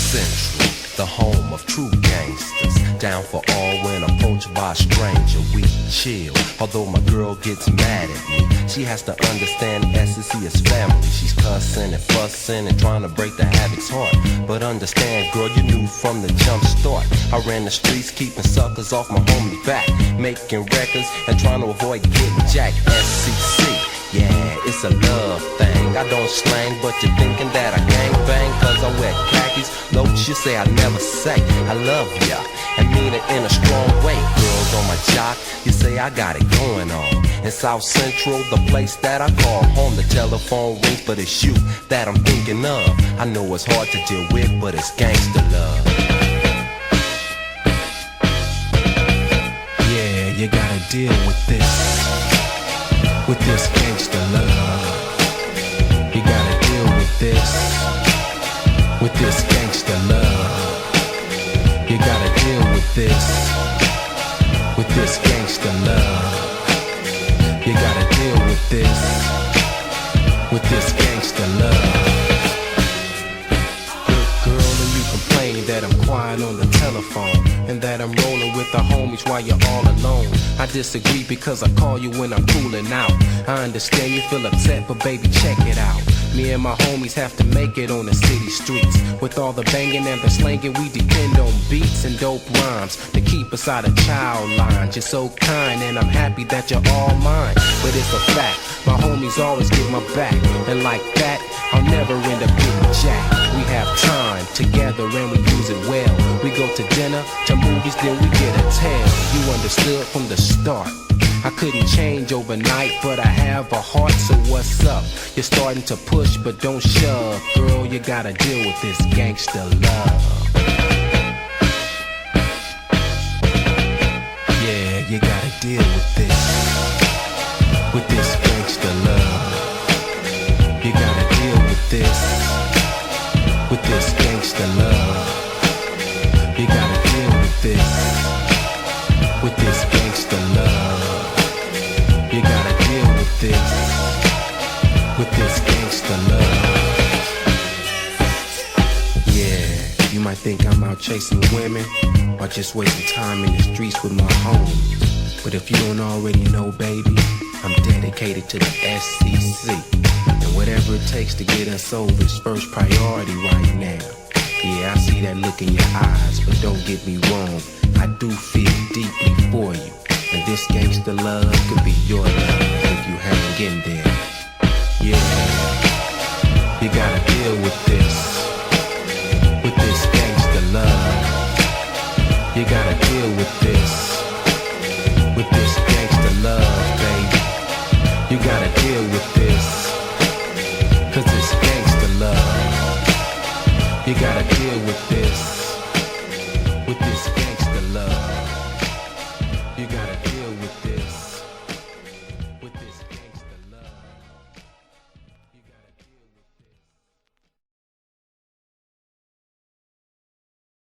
Central, the home of true gangsters. Down for all when approached by a stranger, we chill. Although my girl gets mad at me, she has to understand SSC is family. She's cussing and fussing and trying to break the Havoc's heart. But understand, girl, you knew from the jump start. I ran the streets keeping suckers off my homie's back, making records and trying to avoid getting jacked. SCC, yeah, it's a love thing. I don't slang, but you're thinking that I gang bang cause I wear khakis. Loach, you say I never say I love ya and mean it in a strong way. Girls on my jock, you say I got it going on. In South Central, the place that I call home, the telephone rings, but it's you that I'm thinking of. I know it's hard to deal with, but it's gangsta love. Yeah, you gotta deal with this gangsta love. You gotta deal with this gangsta love. You gotta deal with this gangsta love. You gotta deal with this gangsta love. Good girl, and you complain that I'm quiet on the telephone and that I'm rolling with the homies while you're all alone. I disagree because I call you when I'm cooling out. I understand you feel upset, but baby, check it out. Me and my homies have to make it on the city streets. With all the banging and the slanging, we depend on beats and dope rhymes to keep us out of child lines. You're so kind and I'm happy that you're all mine. But it's a fact, my homies always get my back. And like that, I'll never end up getting jacked. We have time together and we use it well. We go to dinner, to movies, then we get a tale. You understood from the start. I couldn't change overnight, but I have a heart, so what's up? You're starting to push, but don't shove. Girl, you gotta deal with this gangsta love. Yeah, you gotta deal with this gangsta love. You gotta deal with this gangsta love. You gotta deal with this gangsta love. You gotta deal with this gangsta love. Yeah, you might think I'm out chasing women or just wasting time in the streets with my homies. But if you don't already know, baby, I'm dedicated to the SCC. And whatever it takes to get us over is first priority right now. Yeah, I see that look in your eyes, but don't get me wrong, I do feel deeply for you. And this gangsta love could be your love if you hang in there. Yeah, you gotta deal with this gangsta love. You gotta deal with this gangsta love, baby. You gotta deal with this, cause it's gangsta love. You gotta deal with this